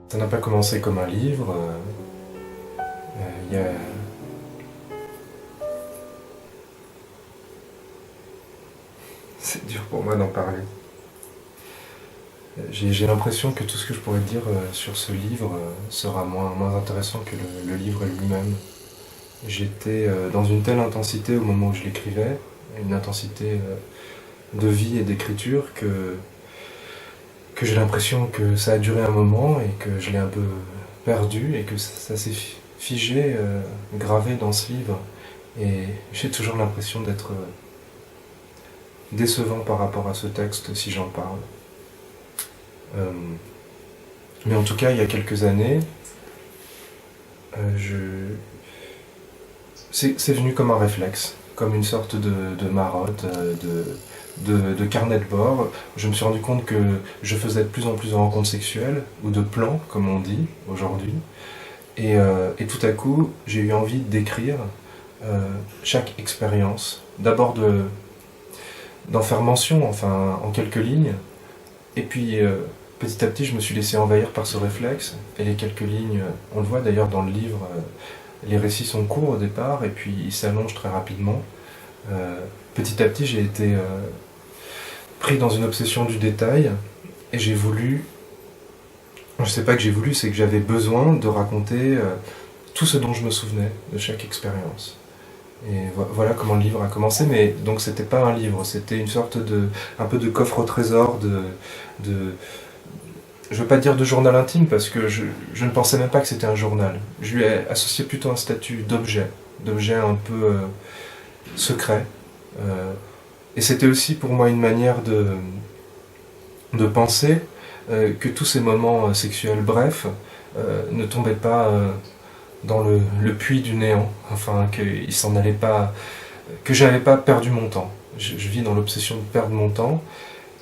Ça n'a pas commencé comme un livre. Il y a... C'est dur pour moi d'en parler. J'ai l'impression que tout ce que je pourrais dire sur ce livre sera moins intéressant que le livre lui-même. J'étais dans une telle intensité au moment où je l'écrivais, une intensité de vie et d'écriture que j'ai l'impression que ça a duré un moment et que je l'ai un peu perdu et que ça s'est figé, gravé dans ce livre. Et j'ai toujours l'impression d'être décevant par rapport à ce texte si j'en parle. Mais en tout cas, il y a quelques années, c'est venu comme un réflexe, comme une sorte de marotte, de carnet de bord. Je me suis rendu compte que je faisais de plus en plus de rencontres sexuelles, ou de plans, comme on dit aujourd'hui. Et tout à coup, j'ai eu envie d'écrire chaque expérience. D'abord d'en faire mention, enfin, en quelques lignes. Et puis, petit à petit, je me suis laissé envahir par ce réflexe. Et les quelques lignes, on le voit d'ailleurs dans le livre, les récits sont courts au départ, et puis ils s'allongent très rapidement. Petit à petit, j'ai été pris dans une obsession du détail, et j'ai voulu... Je sais pas que j'ai voulu, c'est que j'avais besoin de raconter tout ce dont je me souvenais de chaque expérience. Et voilà comment le livre a commencé, mais donc c'était pas un livre, c'était une sorte un peu de coffre au trésor, je veux pas dire de journal intime parce que je ne pensais même pas que c'était un journal. Je lui ai associé plutôt un statut d'objet un peu secret. Et c'était aussi pour moi une manière de penser que tous ces moments sexuels brefs ne tombaient pas dans le puits du néant, enfin qu'il s'en allait pas, que j'avais pas perdu mon temps. Je vis dans l'obsession de perdre mon temps,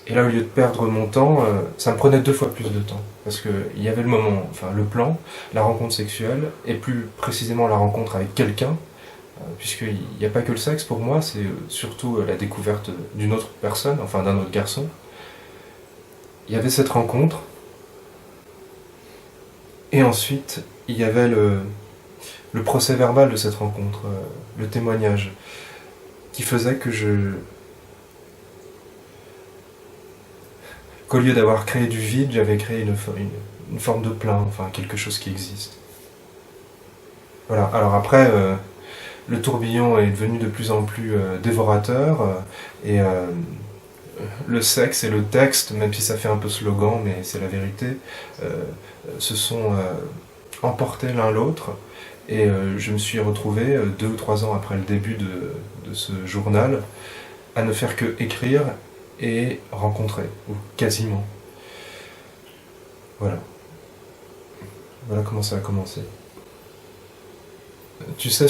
et là au lieu de perdre mon temps, ça me prenait 2 fois plus de temps, parce qu'il y avait le moment, enfin le plan, la rencontre sexuelle, et plus précisément la rencontre avec quelqu'un, puisqu'il n'y a pas que le sexe pour moi, c'est surtout la découverte d'une autre personne, enfin d'un autre garçon. Il y avait cette rencontre, et ensuite il y avait le procès verbal de cette rencontre, le témoignage, qui faisait qu'au lieu d'avoir créé du vide, j'avais créé une forme de plein, enfin quelque chose qui existe. Voilà, alors après, le tourbillon est devenu de plus en plus dévorateur, et le sexe et le texte, même si ça fait un peu slogan, mais c'est la vérité, se sont emportés l'un l'autre. Et je me suis retrouvé, 2 ou 3 ans après le début de ce journal, à ne faire que écrire et rencontrer, ou quasiment. Voilà. Voilà comment ça a commencé. Tu sais,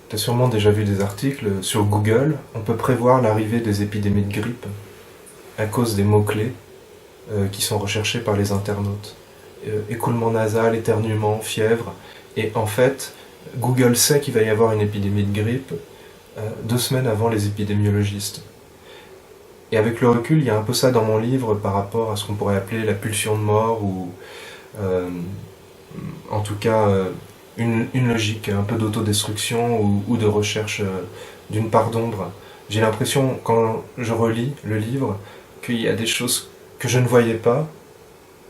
t'as sûrement déjà vu des articles, sur Google, on peut prévoir l'arrivée des épidémies de grippe à cause des mots-clés qui sont recherchés par les internautes. Écoulement nasal, éternuement, fièvre. Et en fait, Google sait qu'il va y avoir une épidémie de grippe 2 semaines avant les épidémiologistes. Et avec le recul, il y a un peu ça dans mon livre par rapport à ce qu'on pourrait appeler la pulsion de mort, ou en tout cas une logique un peu d'autodestruction ou de recherche d'une part d'ombre. J'ai l'impression, quand je relis le livre, qu'il y a des choses que je ne voyais pas,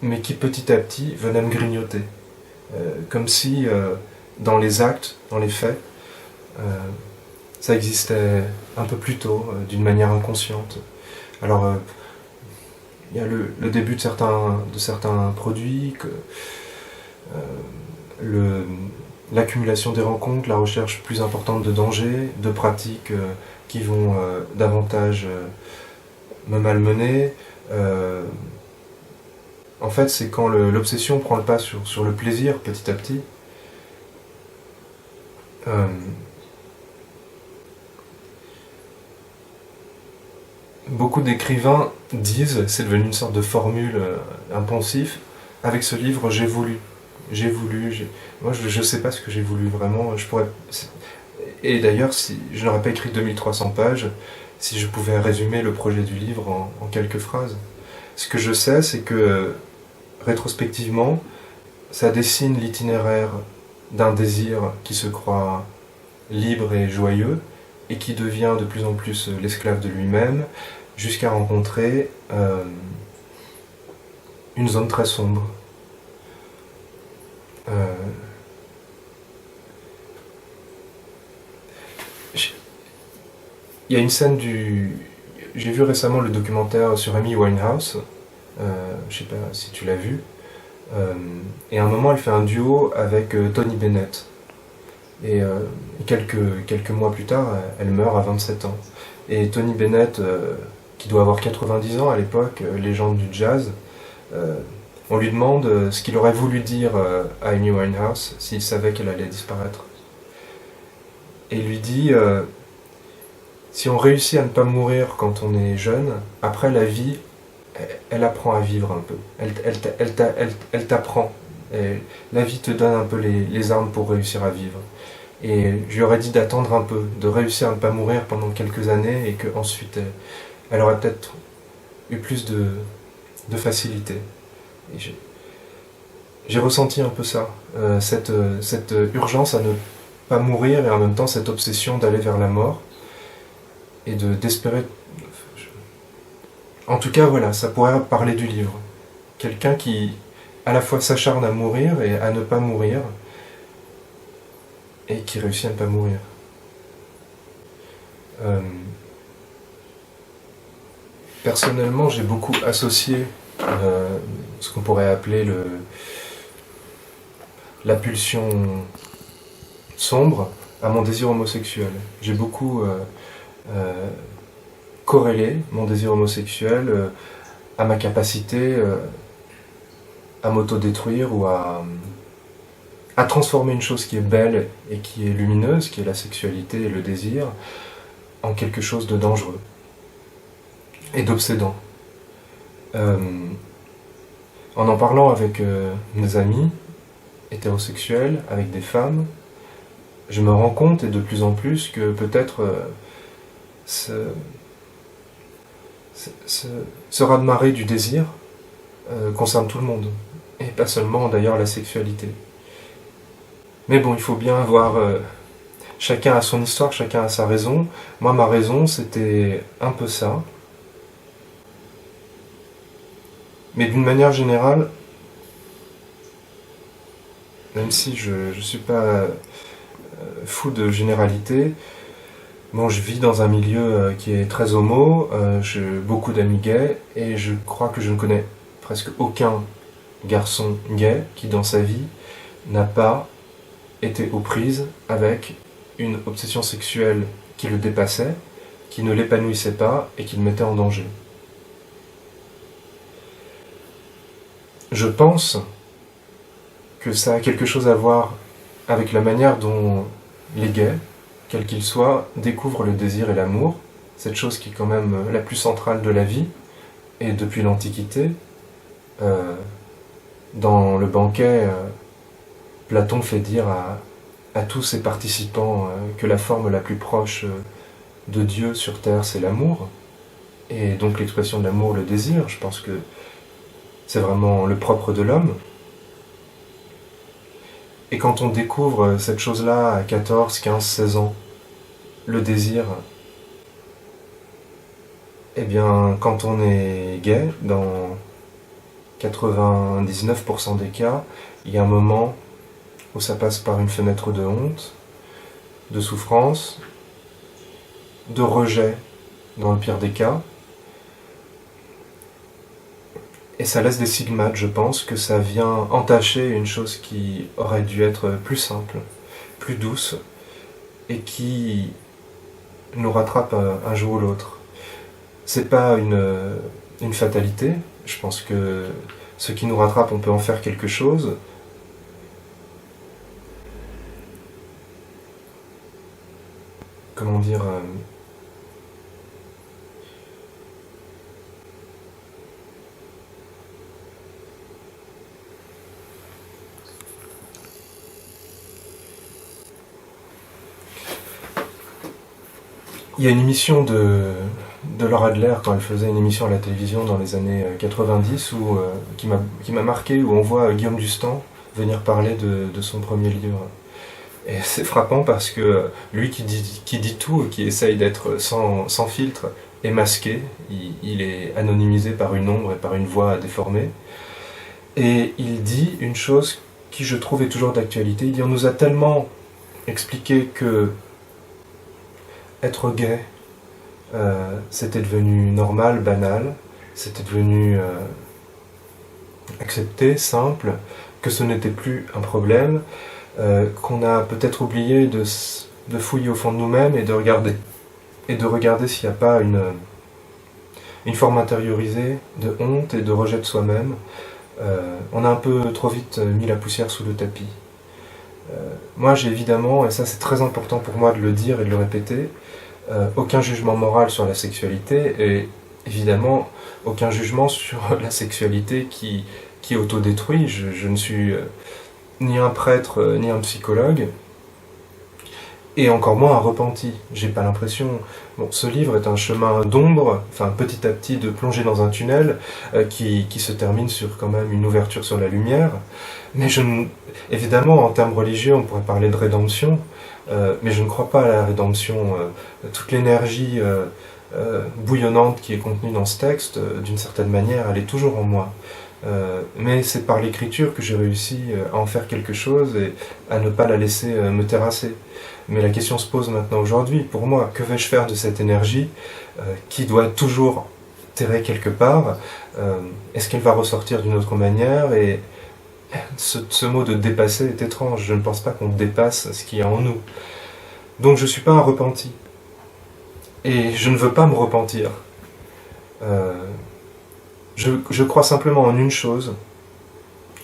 mais qui petit à petit venaient me grignoter. Comme si dans les actes, dans les faits, ça existait un peu plus tôt, d'une manière inconsciente. Alors, il y a le début de certains produits, l'accumulation des rencontres, la recherche plus importante de dangers, de pratiques qui vont davantage me malmener. En fait, c'est quand l'obsession prend le pas sur le plaisir, petit à petit. Beaucoup d'écrivains disent, c'est devenu une sorte de formule impensif, avec ce livre, j'ai voulu. Moi, je sais pas ce que j'ai voulu vraiment. Et d'ailleurs, si je n'aurais pas écrit 2300 pages si je pouvais résumer le projet du livre en quelques phrases. Ce que je sais, c'est que rétrospectivement, ça dessine l'itinéraire d'un désir qui se croit libre et joyeux et qui devient de plus en plus l'esclave de lui-même jusqu'à rencontrer une zone très sombre. Il y a une scène du... J'ai vu récemment le documentaire sur Amy Winehouse, je sais pas si tu l'as vu, et à un moment elle fait un duo avec Tony Bennett. Et quelques mois plus tard, elle meurt à 27 ans. Et Tony Bennett, qui doit avoir 90 ans à l'époque, légende du jazz, on lui demande ce qu'il aurait voulu dire à Amy Winehouse s'il savait qu'elle allait disparaître. Et il lui dit si on réussit à ne pas mourir quand on est jeune, après la vie, elle apprend à vivre un peu. Elle t'apprend. La vie te donne un peu les armes pour réussir à vivre. Et je lui aurais dit d'attendre un peu, de réussir à ne pas mourir pendant quelques années et qu'ensuite elle aurait peut-être eu plus de facilité. Et j'ai ressenti un peu ça, cette urgence à ne pas mourir et en même temps cette obsession d'aller vers la mort et d'espérer. En tout cas, voilà, ça pourrait parler du livre. Quelqu'un qui à la fois s'acharne à mourir et à ne pas mourir et qui réussit à ne pas mourir. Personnellement, j'ai beaucoup associé ce qu'on pourrait appeler la pulsion sombre à mon désir homosexuel. J'ai beaucoup corrélé mon désir homosexuel à ma capacité à m'autodétruire ou à transformer une chose qui est belle et qui est lumineuse, qui est la sexualité et le désir, en quelque chose de dangereux et d'obsédant. En parlant avec mes amis hétérosexuels, avec des femmes, je me rends compte, et de plus en plus, que peut-être ce raz-de-marée du désir concerne tout le monde, et pas seulement d'ailleurs la sexualité. Mais bon, il faut bien avoir... chacun a son histoire, chacun a sa raison. Moi, ma raison, c'était un peu ça. Mais d'une manière générale, même si je ne suis pas fou de généralité, bon, je vis dans un milieu qui est très homo, j'ai beaucoup d'amis gays, et je crois que je ne connais presque aucun garçon gay qui, dans sa vie, n'a pas été aux prises avec une obsession sexuelle qui le dépassait, qui ne l'épanouissait pas et qui le mettait en danger. Je pense que ça a quelque chose à voir avec la manière dont les gays, quels qu'ils soient, découvrent le désir et l'amour, cette chose qui est quand même la plus centrale de la vie, et depuis l'Antiquité. Dans le banquet, Platon fait dire à tous ses participants que la forme la plus proche de Dieu sur terre, c'est l'amour. Et donc l'expression de l'amour, le désir, je pense que c'est vraiment le propre de l'homme. Et quand on découvre cette chose-là à 14, 15, 16 ans, le désir, eh bien, quand on est gay, dans 99% des cas, il y a un moment où ça passe par une fenêtre de honte, de souffrance, de rejet dans le pire des cas. Et ça laisse des stigmates, je pense, que ça vient entacher une chose qui aurait dû être plus simple, plus douce, et qui nous rattrape un jour ou l'autre. C'est pas une fatalité, je pense que ce qui nous rattrape, on peut en faire quelque chose. Comment dire Il y a une émission de Laura Adler, quand elle faisait une émission à la télévision dans les années 90, qui m'a marqué, où on voit Guillaume Dustan venir parler de son premier livre. Et c'est frappant parce que lui qui dit tout, qui essaye d'être sans filtre, est masqué, il est anonymisé par une ombre et par une voix déformée. Et il dit une chose qui, je trouve, est toujours d'actualité. Il dit: on nous a tellement expliqué que être gay, c'était devenu normal, banal, c'était devenu accepté, simple, que ce n'était plus un problème, qu'on a peut-être oublié de fouiller au fond de nous-mêmes et de regarder s'il n'y a pas une forme intériorisée de honte et de rejet de soi-même. On a un peu trop vite mis la poussière sous le tapis. Moi, j'ai évidemment, et ça c'est très important pour moi de le dire et de le répéter, aucun jugement moral sur la sexualité, et évidemment aucun jugement sur la sexualité qui autodétruit. Je ne suis ni un prêtre ni un psychologue, et encore moins un repenti. J'ai pas l'impression... Bon, ce livre est un chemin d'ombre, enfin petit à petit de plonger dans un tunnel qui se termine sur quand même une ouverture sur la lumière. Mais évidemment, en termes religieux, on pourrait parler de rédemption, mais je ne crois pas à la rédemption. Toute l'énergie bouillonnante qui est contenue dans ce texte, d'une certaine manière, elle est toujours en moi. Mais c'est par l'écriture que j'ai réussi à en faire quelque chose et à ne pas la laisser me terrasser. Mais la question se pose maintenant aujourd'hui, pour moi, que vais-je faire de cette énergie qui doit toujours terrer quelque part? Est-ce qu'elle va ressortir d'une autre manière? Et ce mot de dépasser est étrange, je ne pense pas qu'on dépasse ce qu'il y a en nous. Donc je ne suis pas un repenti. Et je ne veux pas me repentir. Je crois simplement en une chose,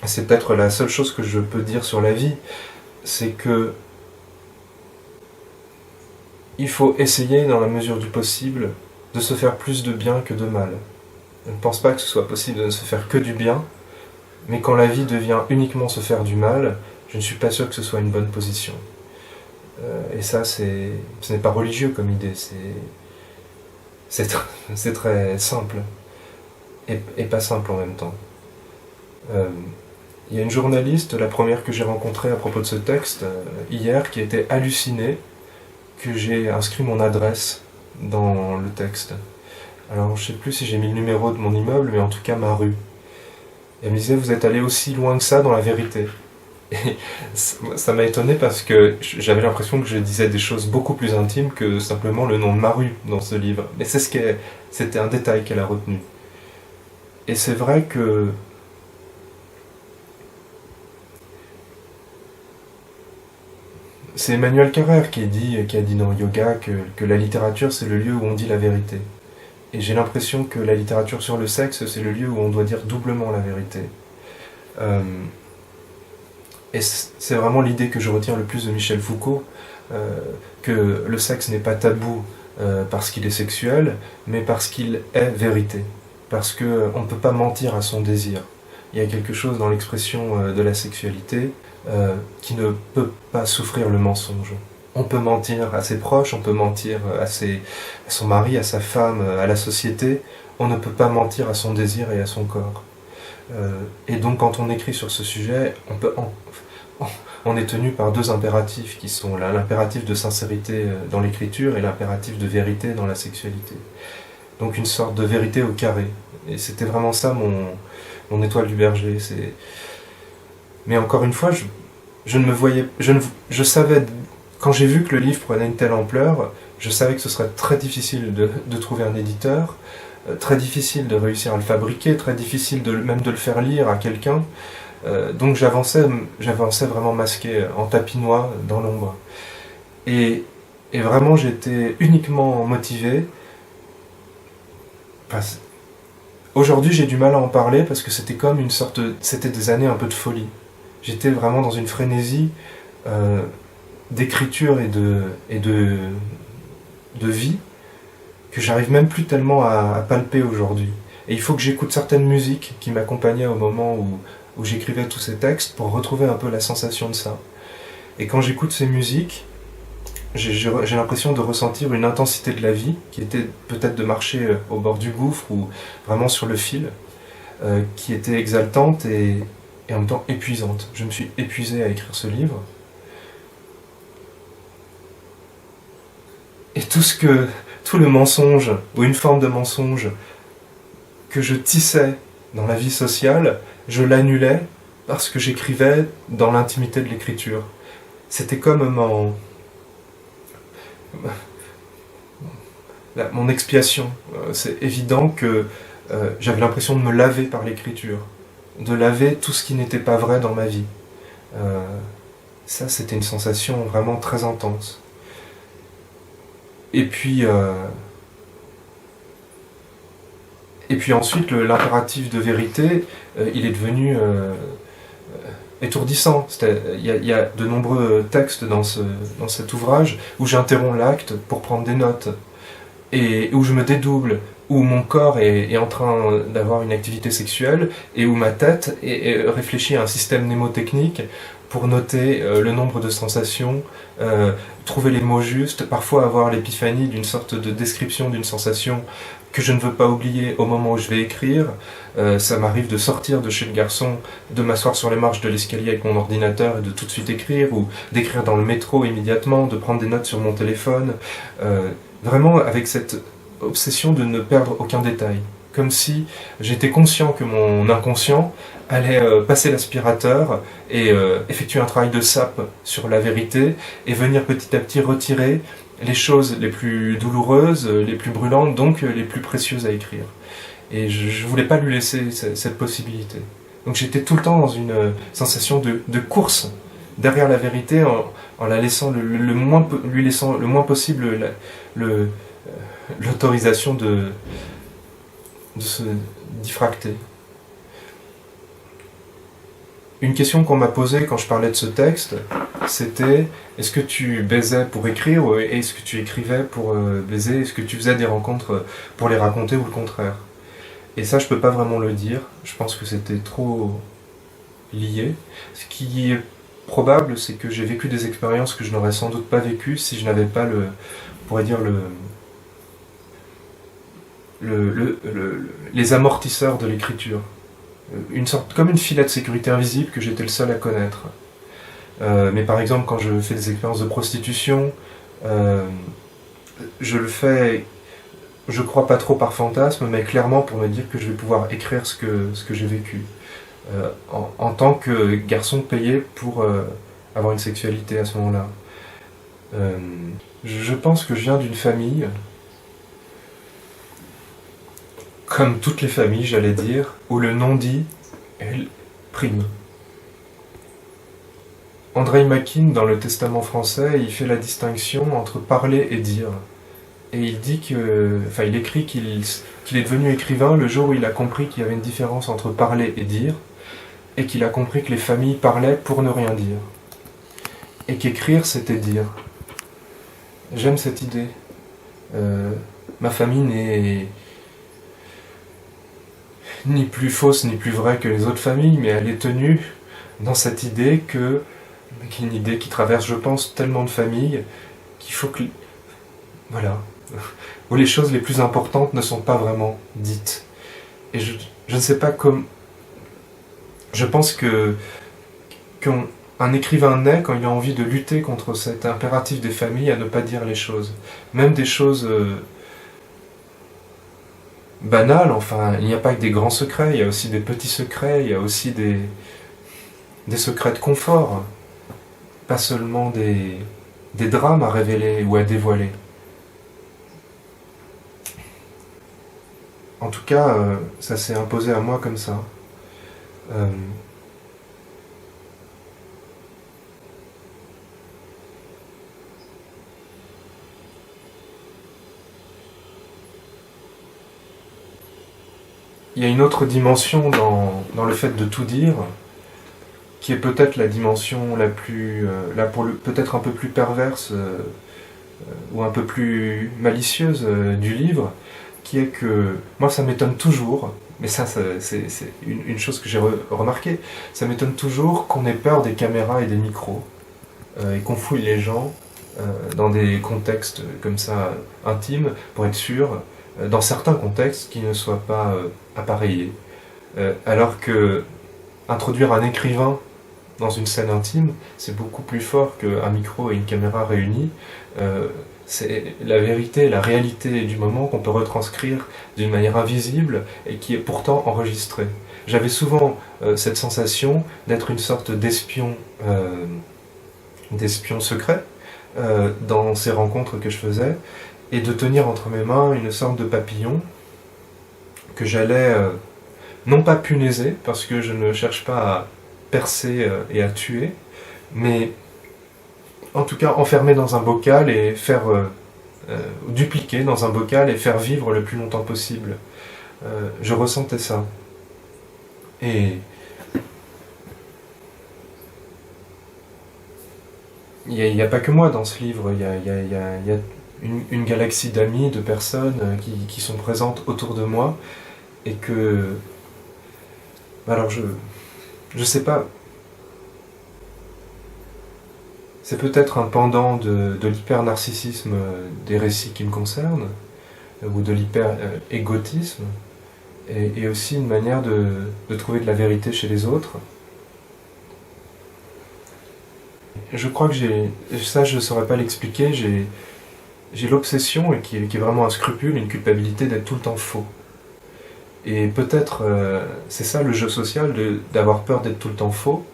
c'est peut-être la seule chose que je peux dire sur la vie, c'est que il faut essayer, dans la mesure du possible, de se faire plus de bien que de mal. Je ne pense pas que ce soit possible de ne se faire que du bien, mais quand la vie devient uniquement se faire du mal, je ne suis pas sûr que ce soit une bonne position. Et ça, ce n'est pas religieux comme idée, c'est très simple, et pas simple en même temps. Il y a une journaliste, la première que j'ai rencontrée à propos de ce texte, hier, qui était hallucinée que j'ai inscrit mon adresse dans le texte. Alors je ne sais plus si j'ai mis le numéro de mon immeuble, mais en tout cas ma rue. Et elle me disait: vous êtes allé aussi loin que ça dans la vérité. Et ça m'a étonné parce que j'avais l'impression que je disais des choses beaucoup plus intimes que simplement le nom de ma rue dans ce livre. Mais c'était un détail qu'elle a retenu. Et c'est vrai que c'est Emmanuel Carrère qui a dit dans Yoga que la littérature c'est le lieu où on dit la vérité. Et j'ai l'impression que la littérature sur le sexe c'est le lieu où on doit dire doublement la vérité. Et c'est vraiment l'idée que je retiens le plus de Michel Foucault, que le sexe n'est pas tabou parce qu'il est sexuel, mais parce qu'il est vérité. Parce qu'on ne peut pas mentir à son désir. Il y a quelque chose dans l'expression de la sexualité qui ne peut pas souffrir le mensonge. On peut mentir à ses proches, on peut mentir à son mari, à sa femme, à la société. On ne peut pas mentir à son désir et à son corps. Et donc quand on écrit sur ce sujet, on est tenu par deux impératifs qui sont l'impératif de sincérité dans l'écriture et l'impératif de vérité dans la sexualité. Donc une sorte de vérité au carré. Et c'était vraiment ça mon étoile du berger. Mais encore une fois, je savais, quand j'ai vu que le livre prenait une telle ampleur, je savais que ce serait très difficile de trouver un éditeur, très difficile de réussir à le fabriquer, très difficile même de le faire lire à quelqu'un. Donc j'avançais vraiment masqué, en tapinois, dans l'ombre. Et vraiment j'étais uniquement motivé. Aujourd'hui j'ai du mal à en parler parce que c'était comme c'était des années un peu de folie. J'étais vraiment dans une frénésie d'écriture et de vie que j'arrive même plus tellement à palper aujourd'hui. Et il faut que j'écoute certaines musiques qui m'accompagnaient au moment où j'écrivais tous ces textes pour retrouver un peu la sensation de ça. Et quand j'écoute ces musiques, j'ai l'impression de ressentir une intensité de la vie, qui était peut-être de marcher au bord du gouffre ou vraiment sur le fil, qui était exaltante et en même temps épuisante. Je me suis épuisé à écrire ce livre. Et tout le mensonge, ou une forme de mensonge, que je tissais dans la vie sociale, je l'annulais parce que j'écrivais dans l'intimité de l'écriture. C'était comme mon expiation. C'est évident que j'avais l'impression de me laver par l'écriture, de laver tout ce qui n'était pas vrai dans ma vie. Ça, c'était une sensation vraiment très intense. Et puis ensuite, l'impératif de vérité, il est devenu étourdissant. Il y a de nombreux textes dans cet ouvrage où j'interromps l'acte pour prendre des notes, et où je me dédouble, où mon corps est en train d'avoir une activité sexuelle, et où ma tête réfléchit à un système mnémotechnique pour noter le nombre de sensations, trouver les mots justes, parfois avoir l'épiphanie d'une sorte de description d'une sensation que je ne veux pas oublier au moment où je vais écrire. Ça m'arrive de sortir de chez le garçon, de m'asseoir sur les marches de l'escalier avec mon ordinateur et de tout de suite écrire, ou d'écrire dans le métro immédiatement, de prendre des notes sur mon téléphone, vraiment avec cette obsession de ne perdre aucun détail. Comme si j'étais conscient que mon inconscient allait passer l'aspirateur et effectuer un travail de sape sur la vérité et venir petit à petit retirer les choses les plus douloureuses, les plus brûlantes, donc les plus précieuses à écrire. Et je ne voulais pas lui laisser cette possibilité. Donc j'étais tout le temps dans une sensation de course derrière la vérité, en la laissant lui laissant le moins possible l'autorisation de se diffracter. Une question qu'on m'a posée quand je parlais de ce texte, c'était: est-ce que tu baisais pour écrire, ou est-ce que tu écrivais pour baiser? Est-ce que tu faisais des rencontres pour les raconter, ou le contraire? Et ça, je peux pas vraiment le dire. Je pense que c'était trop lié. Ce qui est probable, c'est que j'ai vécu des expériences que je n'aurais sans doute pas vécues si je n'avais pas on pourrait dire les amortisseurs de l'écriture. Comme une filet de sécurité invisible que j'étais le seul à connaître. Mais par exemple, quand je fais des expériences de prostitution, je le fais, je crois pas trop par fantasme, mais clairement pour me dire que je vais pouvoir écrire ce que j'ai vécu. En tant que garçon payé pour avoir une sexualité à ce moment-là. Je pense que je viens d'une famille, comme toutes les familles, j'allais dire, où le non-dit prime. Andrei Makin, dans le Testament français, il fait la distinction entre parler et dire. Et il dit il écrit qu'il est devenu écrivain le jour où il a compris qu'il y avait une différence entre parler et dire, et qu'il a compris que les familles parlaient pour ne rien dire. Et qu'écrire, c'était dire. J'aime cette idée. Ma famille n'est ni plus fausse ni plus vraie que les autres familles, mais elle est tenue dans cette idée qui est une idée qui traverse, je pense, tellement de familles, qu'il faut que... Voilà. Où les choses les plus importantes ne sont pas vraiment dites. Et je ne sais pas comment... Je pense qu'un écrivain naît quand il a envie de lutter contre cet impératif des familles à ne pas dire les choses. Même des choses... banal, enfin, il n'y a pas que des grands secrets, il y a aussi des petits secrets, il y a aussi des secrets de confort, pas seulement des drames à révéler ou à dévoiler. En tout cas, ça s'est imposé à moi comme ça. Il y a une autre dimension dans le fait de tout dire, qui est peut-être la dimension la plus, peut-être un peu plus perverse ou un peu plus malicieuse du livre, qui est que, moi ça m'étonne toujours, mais ça c'est une chose que j'ai remarqué, ça m'étonne toujours qu'on ait peur des caméras et des micros, et qu'on fouille les gens dans des contextes comme ça intimes, pour être sûr, dans certains contextes, qui ne soient pas appareillés. Alors que introduire un écrivain dans une scène intime, c'est beaucoup plus fort qu'un micro et une caméra réunis. C'est la vérité, la réalité du moment qu'on peut retranscrire d'une manière invisible et qui est pourtant enregistrée. J'avais souvent cette sensation d'être une sorte d'espion secret dans ces rencontres que je faisais et de tenir entre mes mains une sorte de papillon que j'allais non pas punaiser parce que je ne cherche pas à percer et à tuer, mais en tout cas enfermer dans un bocal et faire dupliquer dans un bocal et faire vivre le plus longtemps possible. Je ressentais ça. Et il n'y a pas que moi dans ce livre, il y a une galaxie d'amis, de personnes qui sont présentes autour de moi et que... Alors je sais pas, c'est peut-être un pendant de l'hyper-narcissisme des récits qui me concernent, ou de l'hyper-égotisme, et aussi une manière de trouver de la vérité chez les autres. Je crois que ça je ne saurais pas l'expliquer, j'ai l'obsession, et qui est vraiment un scrupule, une culpabilité d'être tout le temps faux. Et peut-être c'est ça le jeu social, d'avoir peur d'être tout le temps faux,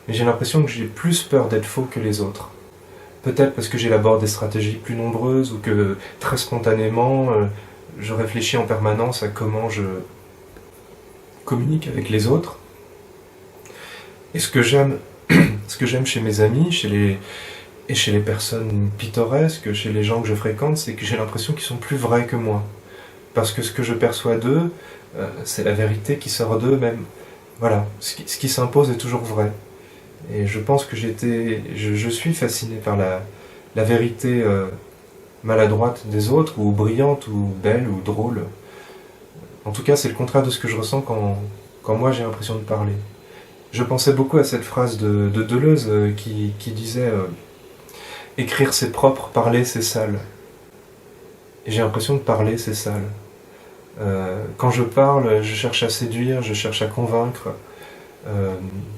mais j'ai l'impression que j'ai plus peur d'être faux que les autres. Peut-être parce que j'élabore des stratégies plus nombreuses, ou que très spontanément, je réfléchis en permanence à comment je communique avec les autres. Et ce que j'aime chez mes amis, et chez les personnes pittoresques, chez les gens que je fréquente, c'est que j'ai l'impression qu'ils sont plus vrais que moi. Parce que ce que je perçois d'eux, c'est la vérité qui sort d'eux-mêmes. Voilà, ce qui s'impose est toujours vrai. Et je pense que je suis fasciné par la vérité maladroite des autres, ou brillante, ou belle, ou drôle. En tout cas, c'est le contraire de ce que je ressens quand moi j'ai l'impression de parler. Je pensais beaucoup à cette phrase de Deleuze qui disait « Écrire c'est propre, parler c'est sale ». Et j'ai l'impression de parler c'est sale. Quand je parle, je cherche à séduire, je cherche à convaincre,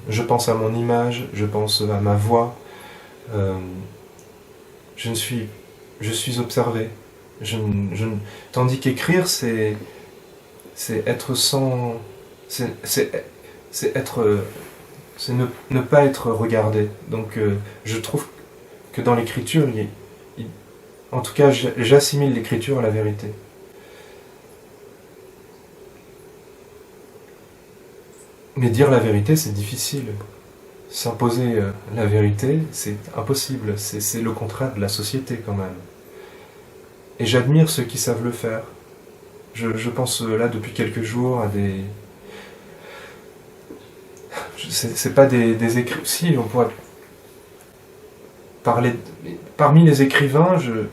je pense à mon image, je pense à ma voix, je suis observé. Tandis qu'écrire, c'est être sans... C'est ne pas être regardé. Donc je trouve que dans l'écriture, en tout cas j'assimile l'écriture à la vérité. Mais dire la vérité, c'est difficile. S'imposer la vérité, c'est impossible. C'est le contraire de la société quand même. Et j'admire ceux qui savent le faire. Je pense là depuis quelques jours à des... C'est pas des écrivains... Si, on pourrait parler... Parmi les écrivains, je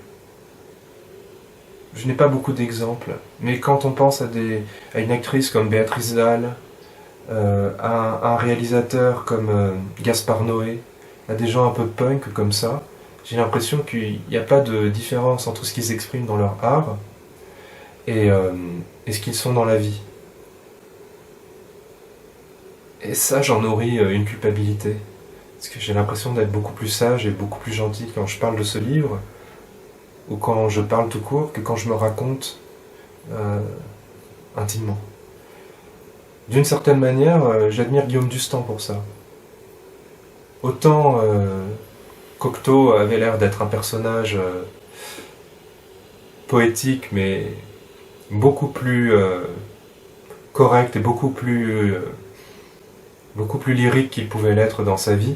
n'ai pas beaucoup d'exemples. Mais quand on pense à une actrice comme Béatrice Dalle, à un réalisateur comme Gaspard Noé, à des gens un peu punk comme ça, j'ai l'impression qu'il n'y a pas de différence entre ce qu'ils expriment dans leur art et ce qu'ils sont dans la vie. Et ça, j'en nourris une culpabilité. Parce que j'ai l'impression d'être beaucoup plus sage et beaucoup plus gentil quand je parle de ce livre, ou quand je parle tout court, que quand je me raconte intimement. D'une certaine manière, j'admire Guillaume Dustan pour ça. Autant Cocteau avait l'air d'être un personnage poétique, mais beaucoup plus correct et beaucoup plus lyrique qu'il pouvait l'être dans sa vie,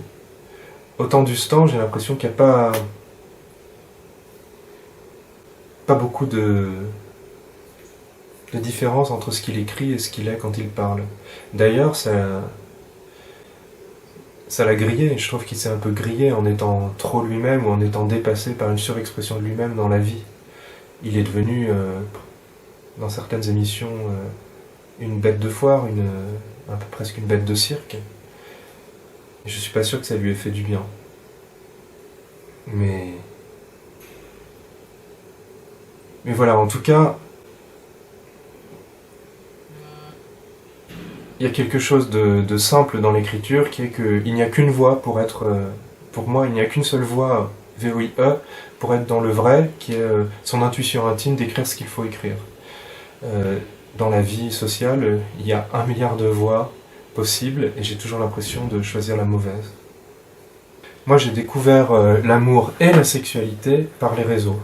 autant Dustan, j'ai l'impression qu'il n'y a pas beaucoup de différence entre ce qu'il écrit et ce qu'il est quand il parle. D'ailleurs, ça l'a grillé, je trouve qu'il s'est un peu grillé en étant trop lui-même, ou en étant dépassé par une surexpression de lui-même dans la vie. Il est devenu, dans certaines émissions, une bête de foire, presque une bête de cirque. Et je suis pas sûr que ça lui ait fait du bien. Mais Mais voilà, en tout cas, il y a quelque chose de simple dans l'écriture qui est qu'il n'y a qu'une voie pour être... pour moi, il n'y a qu'une seule voie, VOIE, pour être dans le vrai, qui est son intuition intime d'écrire ce qu'il faut écrire. Dans la vie sociale, il y a 1 milliard de voies possibles et j'ai toujours l'impression de choisir la mauvaise. Moi, j'ai découvert l'amour et la sexualité par les réseaux.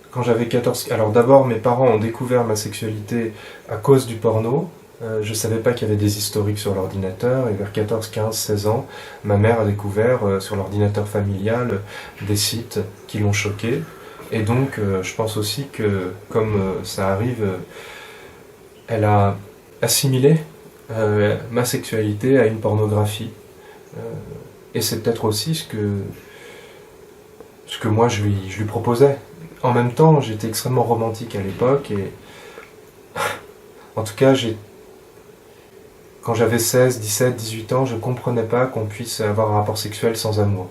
Quand j'avais 14... Alors d'abord, mes parents ont découvert ma sexualité à cause du porno. Je ne savais pas qu'il y avait des historiques sur l'ordinateur, et vers 14, 15, 16 ans, ma mère a découvert sur l'ordinateur familial des sites qui l'ont choquée. Et donc, je pense aussi que, comme ça arrive, elle a assimilé ma sexualité à une pornographie. Et c'est peut-être aussi ce que moi je lui proposais. En même temps, j'étais extrêmement romantique à l'époque, et en tout cas, quand j'avais 16, 17, 18 ans, je ne comprenais pas qu'on puisse avoir un rapport sexuel sans amour.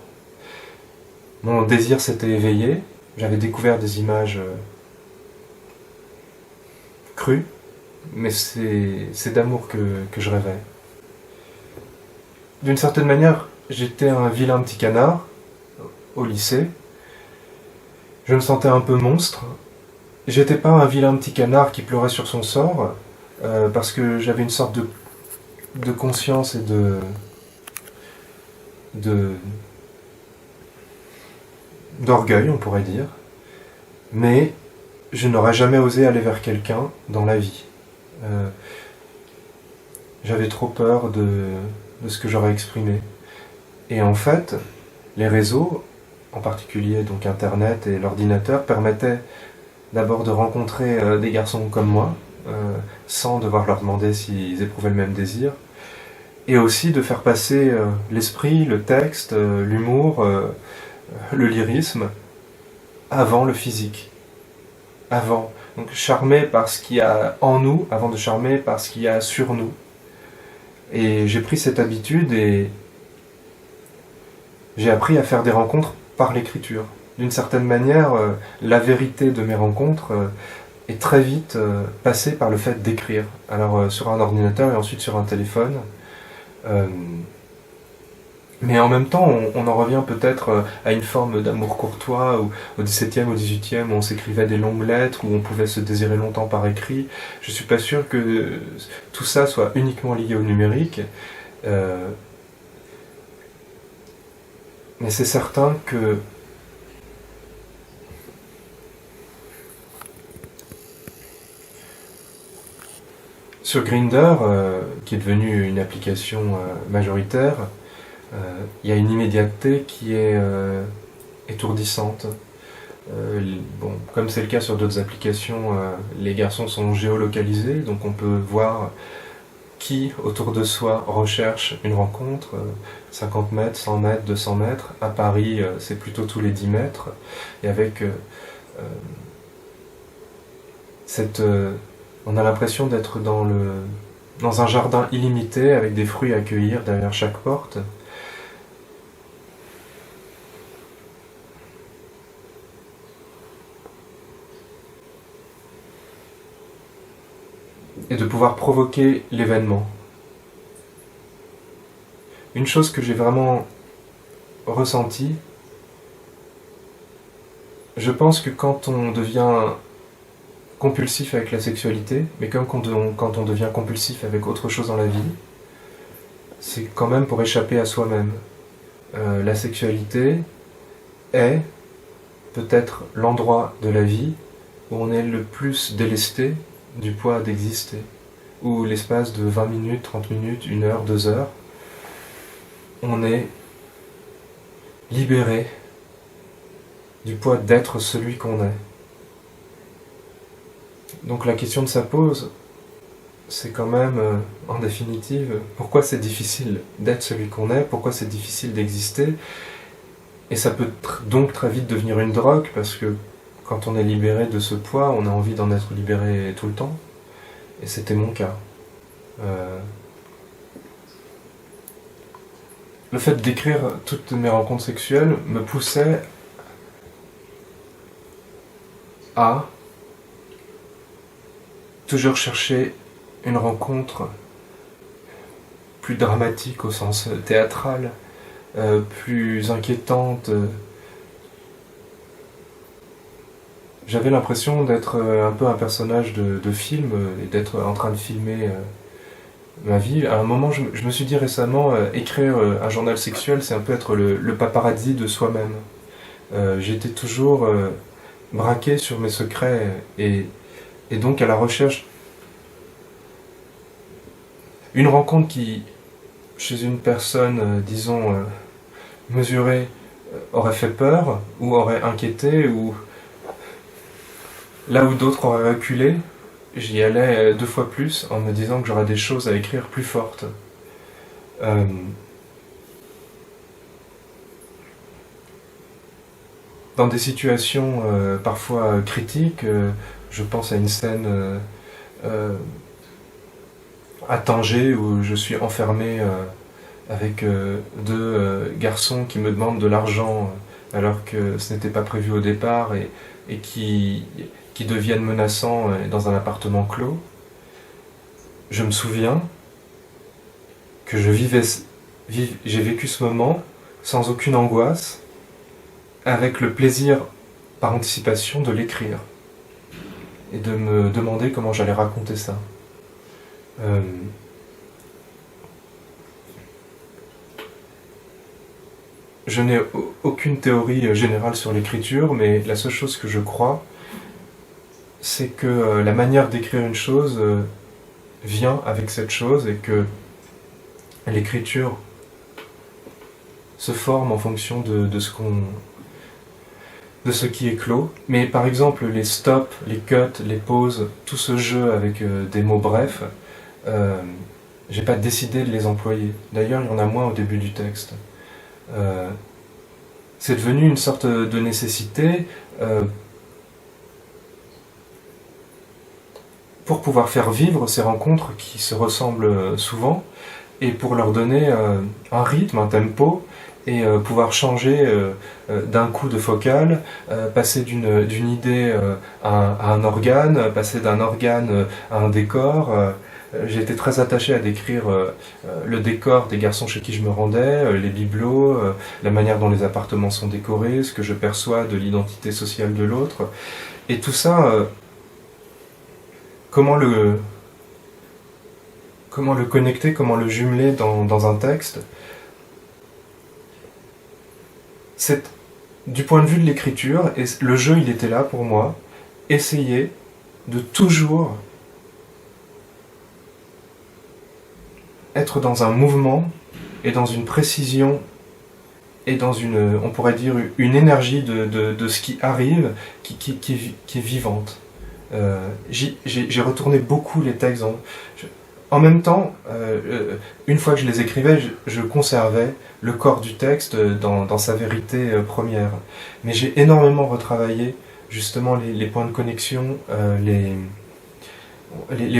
Mon désir s'était éveillé, j'avais découvert des images crues, mais c'est d'amour que je rêvais. D'une certaine manière, j'étais un vilain petit canard au lycée. Je me sentais un peu monstre. J'étais pas un vilain petit canard qui pleurait sur son sort, parce que j'avais une sorte de conscience et d'orgueil, on pourrait dire. Mais je n'aurais jamais osé aller vers quelqu'un dans la vie. J'avais trop peur de ce que j'aurais exprimé. Et en fait, les réseaux, en particulier donc Internet et l'ordinateur, permettaient d'abord de rencontrer des garçons comme moi, sans devoir leur demander s'ils éprouvaient le même désir, et aussi de faire passer l'esprit, le texte, l'humour, le lyrisme, avant le physique. Avant. Donc charmer par ce qu'il y a en nous, avant de charmer par ce qu'il y a sur nous. Et j'ai pris cette habitude et j'ai appris à faire des rencontres par l'écriture. D'une certaine manière, la vérité de mes rencontres est très vite passée par le fait d'écrire. Alors sur un ordinateur et ensuite sur un téléphone. Mais en même temps, on en revient peut-être à une forme d'amour courtois, où au XVIIe, au XVIIIe, on s'écrivait des longues lettres, où on pouvait se désirer longtemps par écrit. Je ne suis pas sûr que tout ça soit uniquement lié au numérique. Mais c'est certain que sur Grindr, qui est devenu une application majoritaire, il y a une immédiateté qui est étourdissante. Bon, comme c'est le cas sur d'autres applications, les garçons sont géolocalisés, donc on peut voir qui autour de soi recherche une rencontre, 50 mètres, 100 mètres, 200 mètres. À Paris, c'est plutôt tous les 10 mètres. Et avec on a l'impression d'être dans un jardin illimité avec des fruits à cueillir derrière chaque porte. Et de pouvoir provoquer l'événement. Une chose que j'ai vraiment ressentie, je pense que quand on devient compulsif avec la sexualité, mais comme quand on devient compulsif avec autre chose dans la vie, c'est quand même pour échapper à soi-même. La sexualité est peut-être l'endroit de la vie où on est le plus délesté du poids d'exister, où l'espace de 20 minutes, 30 minutes, 1 heure, 2 heures, on est libéré du poids d'être celui qu'on est. Donc la question que ça pose, c'est quand même, en définitive, pourquoi c'est difficile d'être celui qu'on est, pourquoi c'est difficile d'exister, et ça peut donc très vite devenir une drogue, parce que quand on est libéré de ce poids, on a envie d'en être libéré tout le temps. Et c'était mon cas. Le fait d'écrire toutes mes rencontres sexuelles me poussait à toujours cherché une rencontre plus dramatique au sens théâtral, plus inquiétante. J'avais l'impression d'être un peu un personnage de film et d'être en train de filmer ma vie. À un moment, je me suis dit récemment, écrire un journal sexuel, c'est un peu être le paparazzi de soi-même. J'étais toujours braqué sur mes secrets et donc à la recherche. Une rencontre qui, chez une personne, disons, mesurée, aurait fait peur, ou aurait inquiété, ou là où d'autres auraient reculé, j'y allais 2 fois plus en me disant que j'aurais des choses à écrire plus fortes. Dans des situations parfois critiques, je pense à une scène à Tanger où je suis enfermé avec 2 garçons qui me demandent de l'argent alors que ce n'était pas prévu au départ et qui deviennent menaçants dans un appartement clos. Je me souviens que j'ai vécu ce moment sans aucune angoisse, avec le plaisir par anticipation de l'écrire et de me demander comment j'allais raconter ça. Je n'ai aucune théorie générale sur l'écriture, mais la seule chose que je crois, c'est que la manière d'écrire une chose vient avec cette chose et que l'écriture se forme en fonction de ce qui est clos. Mais par exemple, les stops, les cuts, les pauses, tout ce jeu avec des mots brefs, j'ai pas décidé de les employer. D'ailleurs, il y en a moins au début du texte. C'est devenu une sorte de nécessité pour pouvoir faire vivre ces rencontres qui se ressemblent souvent et pour leur donner un rythme, un tempo et pouvoir changer d'un coup de focale, passer d'une idée à un organe, passer d'un organe à un décor. J'ai été très attaché à décrire le décor des garçons chez qui je me rendais, les bibelots, la manière dont les appartements sont décorés, ce que je perçois de l'identité sociale de l'autre. Et tout ça, comment le connecter, comment le jumeler dans un texte. C'est, du point de vue de l'écriture, et le jeu il était là pour moi, essayer de toujours être dans un mouvement et dans une précision et dans une, on pourrait dire, une énergie de ce qui arrive qui est vivante. J'ai retourné beaucoup les textes. En même temps, une fois que je les écrivais, je conservais le corps du texte dans sa vérité première. Mais j'ai énormément retravaillé justement les points de connexion, les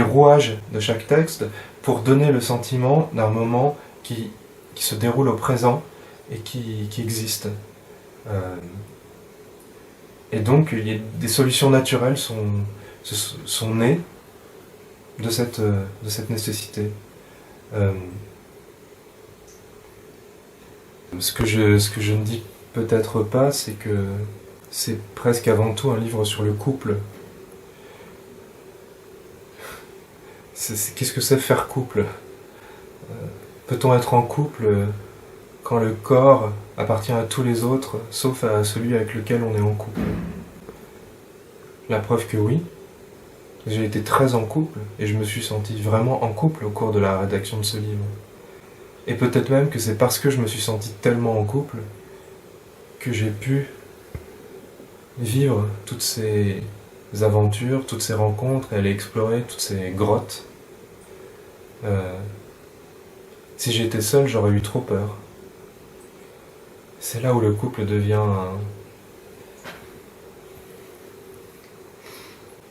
rouages de chaque texte pour donner le sentiment d'un moment qui se déroule au présent et qui existe. Et donc, des solutions naturelles sont nées de cette nécessité. Ce que je ne dis peut-être pas, c'est que c'est presque avant tout un livre sur le couple. Qu'est-ce que c'est faire couple ? Peut-on être en couple quand le corps appartient à tous les autres, sauf à celui avec lequel on est en couple ? La preuve que oui. J'ai été très en couple, et je me suis senti vraiment en couple au cours de la rédaction de ce livre. Et peut-être même que c'est parce que je me suis senti tellement en couple que j'ai pu vivre toutes ces aventures, toutes ces rencontres, et aller explorer toutes ces grottes. Si j'étais seul, j'aurais eu trop peur. C'est là où le couple devient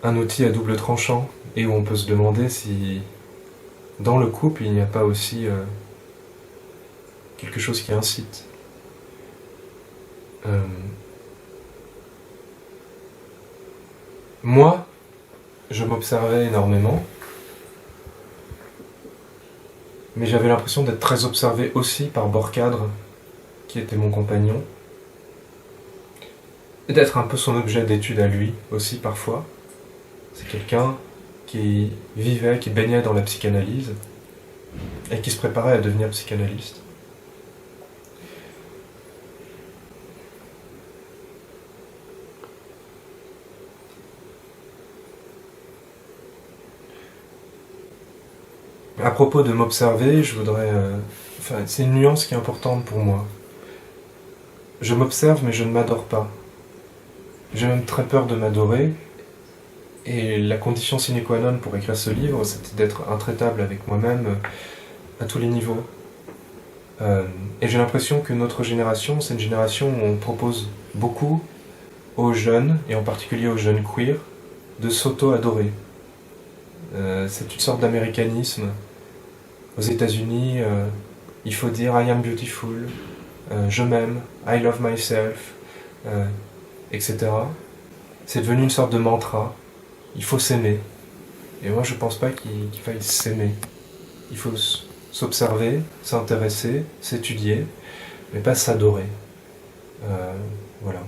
un outil à double tranchant, et où on peut se demander si dans le couple il n'y a pas aussi quelque chose qui incite. Moi, je m'observais énormément, mais j'avais l'impression d'être très observé aussi par Borcadre, qui était mon compagnon, et d'être un peu son objet d'étude à lui aussi parfois. C'est quelqu'un qui vivait, qui baignait dans la psychanalyse, et qui se préparait à devenir psychanalyste. À propos de m'observer, je voudrais... c'est une nuance qui est importante pour moi. Je m'observe, mais je ne m'adore pas. J'ai même très peur de m'adorer, et la condition sine qua non pour écrire ce livre, c'était d'être intraitable avec moi-même à tous les niveaux. Et j'ai l'impression que notre génération, c'est une génération où on propose beaucoup aux jeunes, et en particulier aux jeunes queer, de s'auto-adorer. C'est une sorte d'américanisme. Aux États-Unis, il faut dire I am beautiful, je m'aime, I love myself, etc. C'est devenu une sorte de mantra. Il faut s'aimer. Et moi, je pense pas qu'il faille s'aimer. Il faut s'observer, s'intéresser, s'étudier, mais pas s'adorer. Voilà.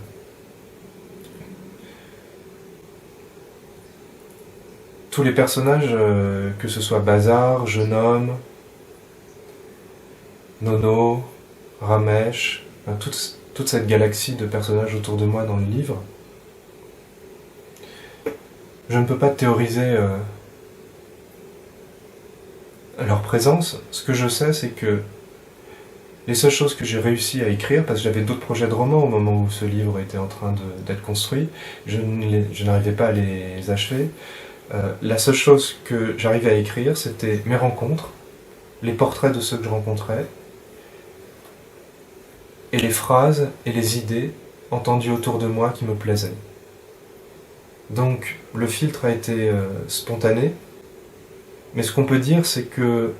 Tous les personnages, que ce soit Bazar, Jeune Homme, Nono, Ramesh, toute cette galaxie de personnages autour de moi dans le livre, je ne peux pas théoriser leur présence. Ce que je sais, c'est que les seules choses que j'ai réussi à écrire, parce que j'avais d'autres projets de romans au moment où ce livre était en train d'être construit, je n'arrivais pas à les achever. La seule chose que j'arrivais à écrire, c'était mes rencontres, les portraits de ceux que je rencontrais, et les phrases et les idées entendues autour de moi qui me plaisaient. Donc le filtre a été spontané, mais ce qu'on peut dire, c'est que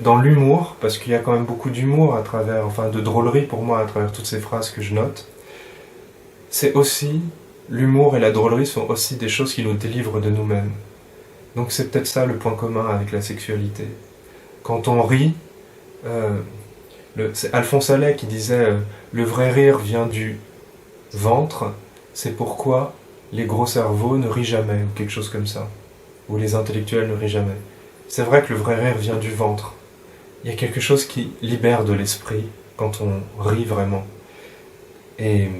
dans l'humour, parce qu'il y a quand même beaucoup d'humour à travers, enfin de drôlerie pour moi à travers toutes ces phrases que je note, c'est aussi, l'humour et la drôlerie sont aussi des choses qui nous délivrent de nous-mêmes. Donc c'est peut-être ça le point commun avec la sexualité. Quand on rit, c'est Alphonse Allais qui disait le vrai rire vient du ventre, c'est pourquoi les gros cerveaux ne rient jamais, ou quelque chose comme ça, ou les intellectuels ne rient jamais. C'est vrai que le vrai rire vient du ventre. Il y a quelque chose qui libère de l'esprit quand on rit vraiment. Et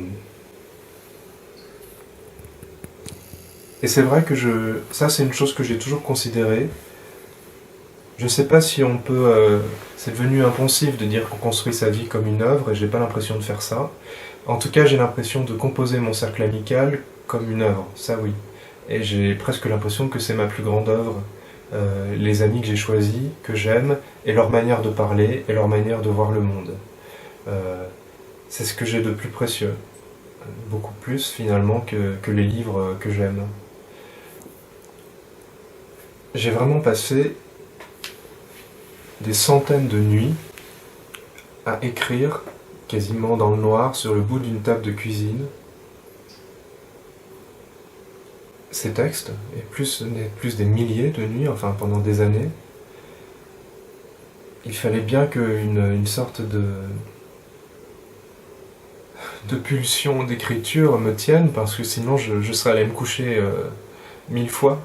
c'est vrai que ça c'est une chose que j'ai toujours considérée. Je ne sais pas si on peut... c'est devenu impensif de dire qu'on construit sa vie comme une œuvre, et j'ai pas l'impression de faire ça. En tout cas, j'ai l'impression de composer mon cercle amical comme une œuvre, ça oui. Et j'ai presque l'impression que c'est ma plus grande œuvre. Les amis que j'ai choisis, que j'aime, et leur manière de parler, et leur manière de voir le monde. C'est ce que j'ai de plus précieux. Beaucoup plus finalement que les livres que j'aime. J'ai vraiment passé des centaines de nuits à écrire quasiment dans le noir sur le bout d'une table de cuisine ces textes, et plus des milliers de nuits, enfin pendant des années. Il fallait bien qu'une sorte de pulsion d'écriture me tienne, parce que sinon je serais allé me coucher 1000 fois.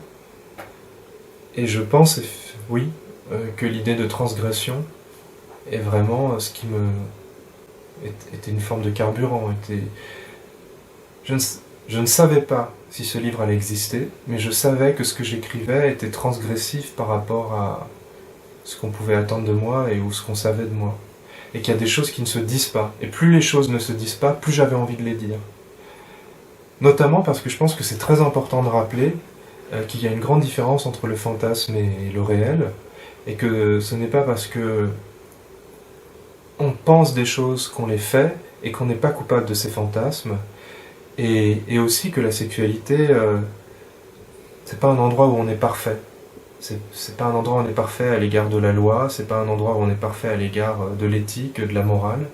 Et je pense, oui, que l'idée de transgression est vraiment ce qui était une forme de carburant. Je ne savais pas si ce livre allait exister, mais je savais que ce que j'écrivais était transgressif par rapport à ce qu'on pouvait attendre de moi ou ce qu'on savait de moi. Et qu'il y a des choses qui ne se disent pas. Et plus les choses ne se disent pas, plus j'avais envie de les dire. Notamment parce que je pense que c'est très important de rappeler qu'il y a une grande différence entre le fantasme et le réel, et que ce n'est pas parce que on pense des choses qu'on les fait, et qu'on n'est pas coupable de ces fantasmes, et aussi que la sexualité, c'est pas un endroit où on est parfait. C'est pas un endroit où on est parfait à l'égard de la loi, c'est pas un endroit où on est parfait à l'égard de l'éthique, de la morale.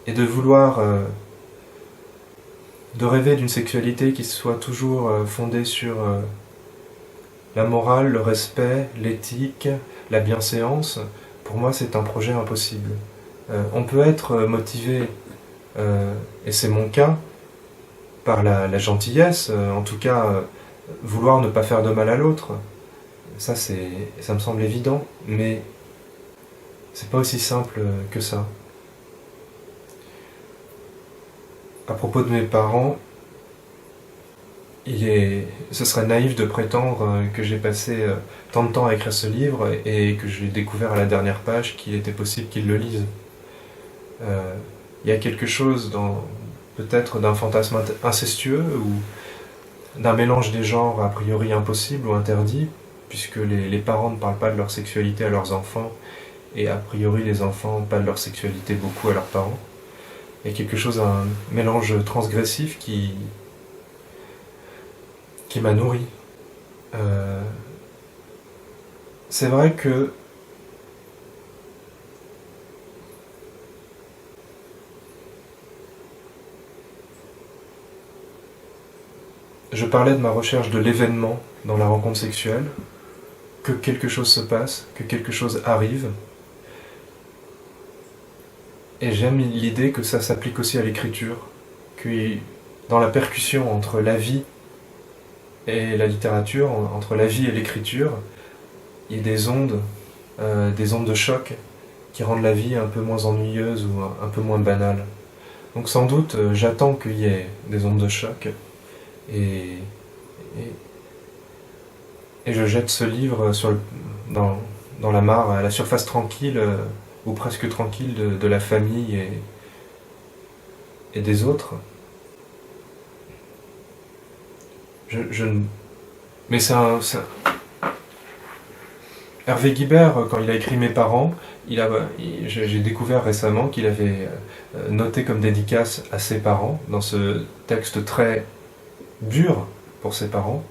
Et de vouloir de rêver d'une sexualité qui soit toujours fondée sur la morale, le respect, l'éthique, la bienséance, pour moi c'est un projet impossible. On peut être motivé, et c'est mon cas, par la gentillesse, en tout cas vouloir ne pas faire de mal à l'autre. Ça me semble évident, mais c'est pas aussi simple que ça. À propos de mes parents, ce serait naïf de prétendre que j'ai passé tant de temps à écrire ce livre et que j'ai découvert à la dernière page qu'il était possible qu'ils le lisent. Il y a quelque chose peut-être d'un fantasme incestueux ou d'un mélange des genres a priori impossible ou interdit, puisque les parents ne parlent pas de leur sexualité à leurs enfants et a priori les enfants parlent de leur sexualité beaucoup à leurs parents. Il y a quelque chose, un mélange transgressif qui m'a nourri. C'est vrai que je parlais de ma recherche de l'événement dans la rencontre sexuelle, que quelque chose se passe, que quelque chose arrive. Et j'aime l'idée que ça s'applique aussi à l'écriture, que dans la percussion entre la vie et la littérature, entre la vie et l'écriture, il y a des ondes de choc qui rendent la vie un peu moins ennuyeuse ou un peu moins banale. Donc sans doute, j'attends qu'il y ait des ondes de choc et je jette ce livre dans la mare, à la surface tranquille, ou presque tranquille de la famille et des autres. Mais Hervé Guibert, quand il a écrit Mes parents, j'ai découvert récemment qu'il avait noté comme dédicace à ses parents, dans ce texte très dur pour ses parents,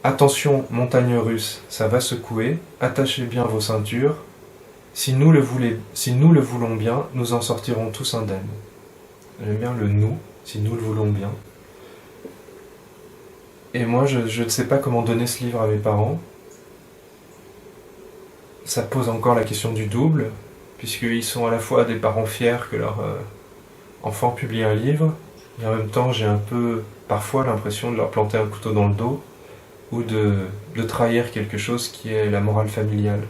attention, montagne russe, ça va secouer, attachez bien vos ceintures, si nous le voulons bien, nous en sortirons tous indemnes. J'aime bien le nous, si nous le voulons bien. Et moi, je ne sais pas comment donner ce livre à mes parents. Ça pose encore la question du double, puisqu'ils sont à la fois des parents fiers que leur enfant publie un livre, et en même temps, j'ai un peu, parfois, l'impression de leur planter un couteau dans le dos, ou de trahir quelque chose qui est la morale familiale.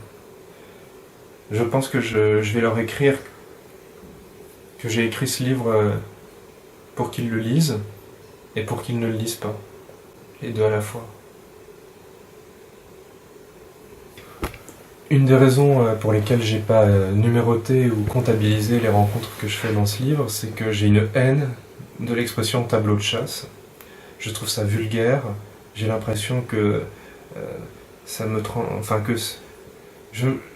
Je pense que je vais leur écrire que j'ai écrit ce livre pour qu'ils le lisent, et pour qu'ils ne le lisent pas. Les deux à la fois. Une des raisons pour lesquelles j'ai pas numéroté ou comptabilisé les rencontres que je fais dans ce livre, c'est que j'ai une haine de l'expression tableau de chasse. Je trouve ça vulgaire. J'ai l'impression que ça me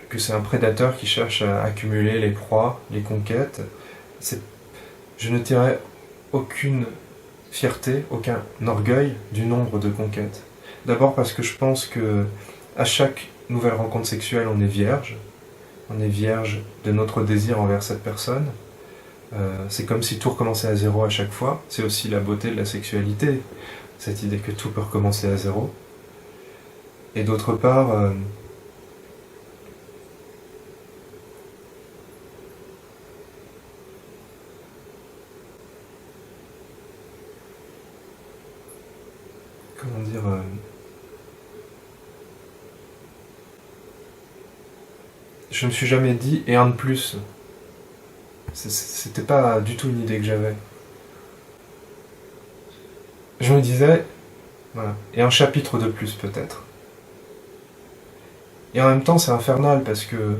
que c'est un prédateur qui cherche à accumuler les proies, les conquêtes. Je ne tirerai aucune fierté, aucun orgueil du nombre de conquêtes. D'abord parce que je pense que à chaque nouvelle rencontre sexuelle, on est vierge de notre désir envers cette personne. C'est comme si tout recommençait à zéro à chaque fois. C'est aussi la beauté de la sexualité, cette idée que tout peut recommencer à zéro. Et d'autre part, comment dire, je me suis jamais dit et un de plus. C'était pas du tout une idée que j'avais. Je me disais, voilà, et un chapitre de plus peut-être. Et en même temps, c'est infernal parce que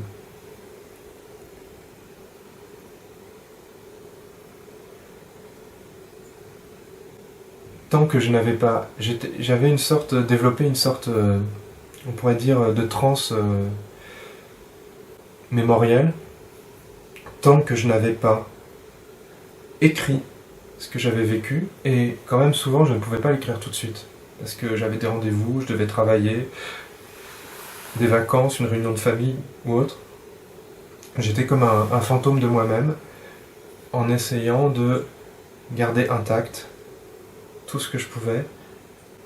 tant que je n'avais pas, j'avais développé une sorte, on pourrait dire, de transe mémorielle, tant que je n'avais pas écrit ce que j'avais vécu, et quand même souvent je ne pouvais pas l'écrire tout de suite, parce que j'avais des rendez-vous, je devais travailler, des vacances, une réunion de famille ou autre. J'étais comme un fantôme de moi-même, en essayant de garder intact tout ce que je pouvais,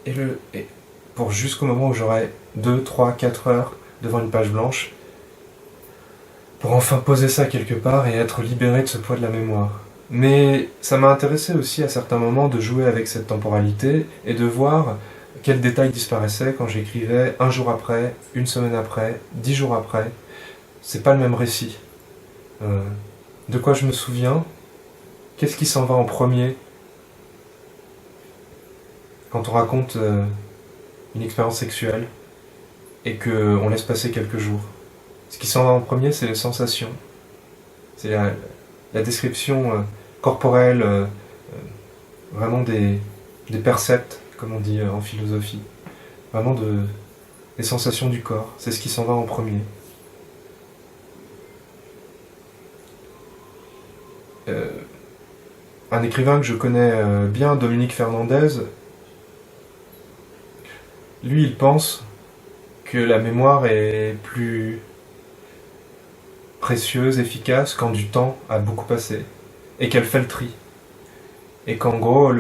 et pour jusqu'au moment où j'aurais 2, 3, 4 heures devant une page blanche, pour enfin poser ça quelque part et être libéré de ce poids de la mémoire. Mais ça m'a intéressé aussi à certains moments de jouer avec cette temporalité et de voir quels détails disparaissaient quand j'écrivais un jour après, une semaine après, 10 jours après. C'est pas le même récit. De quoi je me souviens? Qu'est-ce qui s'en va en premier quand on raconte une expérience sexuelle et qu'on laisse passer quelques jours? Ce qui s'en va en premier, c'est les sensations. C'est la description corporelle, vraiment des percepts, comme on dit en philosophie. Vraiment des sensations du corps. C'est ce qui s'en va en premier. Un écrivain que je connais bien, Dominique Fernandez, lui, il pense que la mémoire est plus précieuse, efficace, quand du temps a beaucoup passé, et qu'elle fait le tri. Et qu'en gros,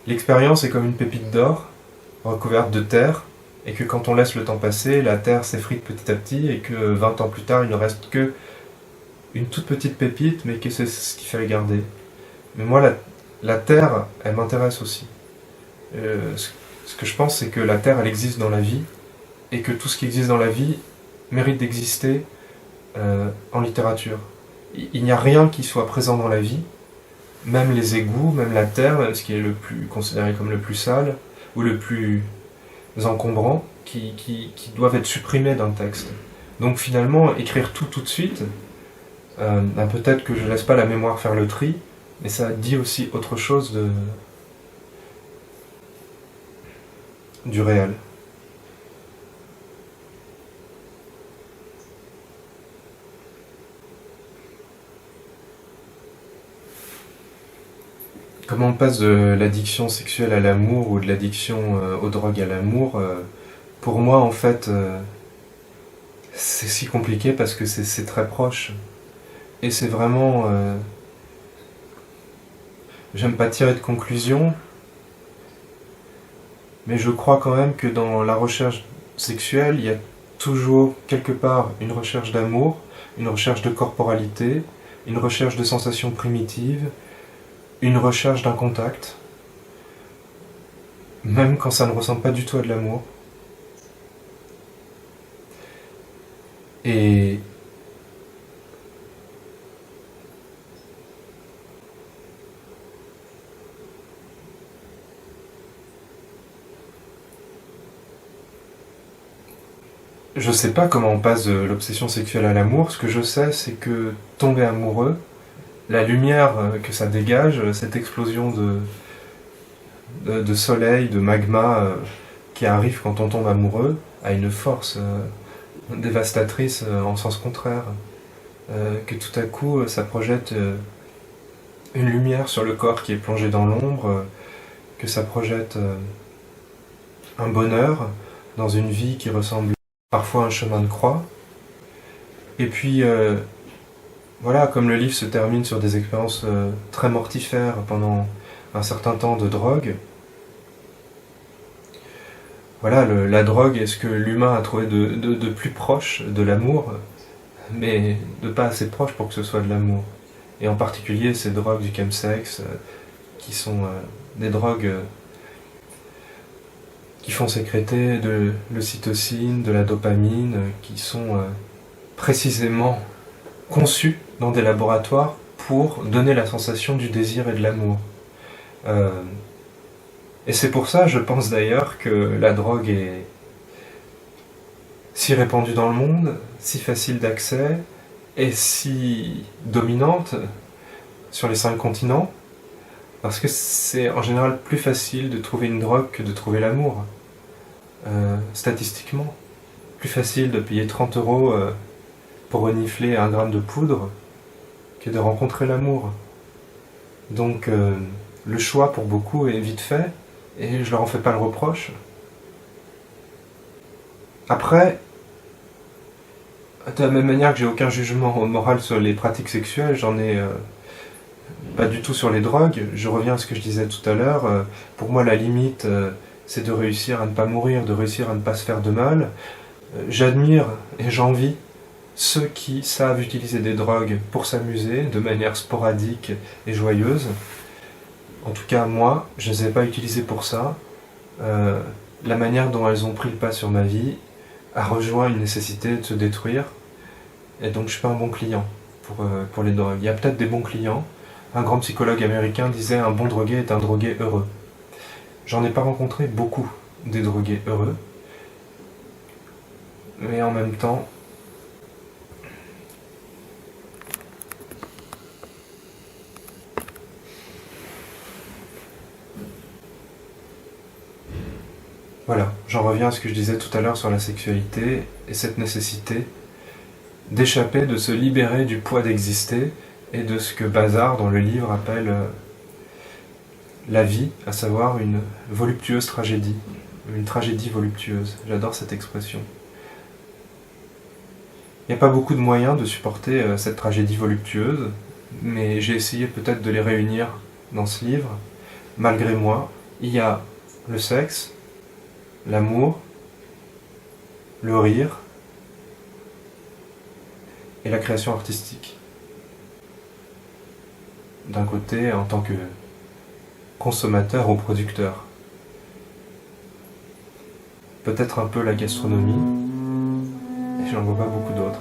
l'expérience est comme une pépite d'or, recouverte de terre, et que quand on laisse le temps passer, la terre s'effrite petit à petit, et que 20 ans plus tard, il ne reste que une toute petite pépite, mais que c'est ce qu'il fallait garder. Mais moi, la terre, elle m'intéresse aussi. Ce que je pense, c'est que la terre, elle existe dans la vie, et que tout ce qui existe dans la vie mérite d'exister en littérature. Il n'y a rien qui soit présent dans la vie, même les égouts, même la terre, même ce qui est le plus considéré comme le plus sale, ou le plus encombrant, qui doivent être supprimés d'un texte. Donc finalement, écrire tout de suite, peut-être que je ne laisse pas la mémoire faire le tri, mais ça dit aussi autre chose du réel. Comment on passe de l'addiction sexuelle à l'amour ou de l'addiction aux drogues à l'amour, pour moi en fait c'est si compliqué parce que c'est très proche. Et c'est vraiment... j'aime pas tirer de conclusion, mais je crois quand même que dans la recherche sexuelle, il y a toujours quelque part une recherche d'amour, une recherche de corporalité, une recherche de sensations primitives, une recherche d'un contact, même quand ça ne ressemble pas du tout à de l'amour. Et je sais pas comment on passe de l'obsession sexuelle à l'amour. Ce que je sais, c'est que tomber amoureux, la lumière que ça dégage, cette explosion de soleil, de magma qui arrive quand on tombe amoureux, a une force dévastatrice en sens contraire. Que tout à coup, ça projette une lumière sur le corps qui est plongé dans l'ombre, que ça projette un bonheur dans une vie qui ressemble parfois à un chemin de croix. Et puis, voilà, comme le livre se termine sur des expériences très mortifères pendant un certain temps de drogue, voilà, la drogue est ce que l'humain a trouvé de plus proche de l'amour, mais de pas assez proche pour que ce soit de l'amour. Et en particulier ces drogues du chemsex, qui sont des drogues qui font sécréter de l'ocytocine, de la dopamine, qui sont précisément conçues dans des laboratoires pour donner la sensation du désir et de l'amour. Et c'est pour ça, je pense d'ailleurs, que la drogue est si répandue dans le monde, si facile d'accès, et si dominante sur les 5 continents, parce que c'est en général plus facile de trouver une drogue que de trouver l'amour. Statistiquement, plus facile de payer 30 € pour renifler 1 gramme de poudre que de rencontrer l'amour. Donc le choix pour beaucoup est vite fait, et je leur en fais pas le reproche. Après, de la même manière que j'ai aucun jugement moral sur les pratiques sexuelles, j'en ai Pas du tout sur les drogues, je reviens à ce que je disais tout à l'heure. Pour moi, la limite, c'est de réussir à ne pas mourir, de réussir à ne pas se faire de mal. J'admire et j'envie ceux qui savent utiliser des drogues pour s'amuser de manière sporadique et joyeuse. En tout cas, moi, je ne les ai pas utilisées pour ça. La manière dont elles ont pris le pas sur ma vie a rejoint une nécessité de se détruire. Et donc, je ne suis pas un bon client pour les drogues. Il y a peut-être des bons clients. Un grand psychologue américain disait un bon drogué est un drogué heureux. J'en ai pas rencontré beaucoup des drogués heureux. Mais en même temps, voilà, j'en reviens à ce que je disais tout à l'heure sur la sexualité et cette nécessité d'échapper, de se libérer du poids d'exister et de ce que Bazard dans le livre appelle la vie, à savoir une voluptueuse tragédie, une tragédie voluptueuse. J'adore cette expression. Il n'y a pas beaucoup de moyens de supporter cette tragédie voluptueuse, mais j'ai essayé peut-être de les réunir dans ce livre. Malgré moi, il y a le sexe, l'amour, le rire et la création artistique. D'un côté, en tant que consommateur ou producteur. Peut-être un peu la gastronomie, et j'en vois pas beaucoup d'autres.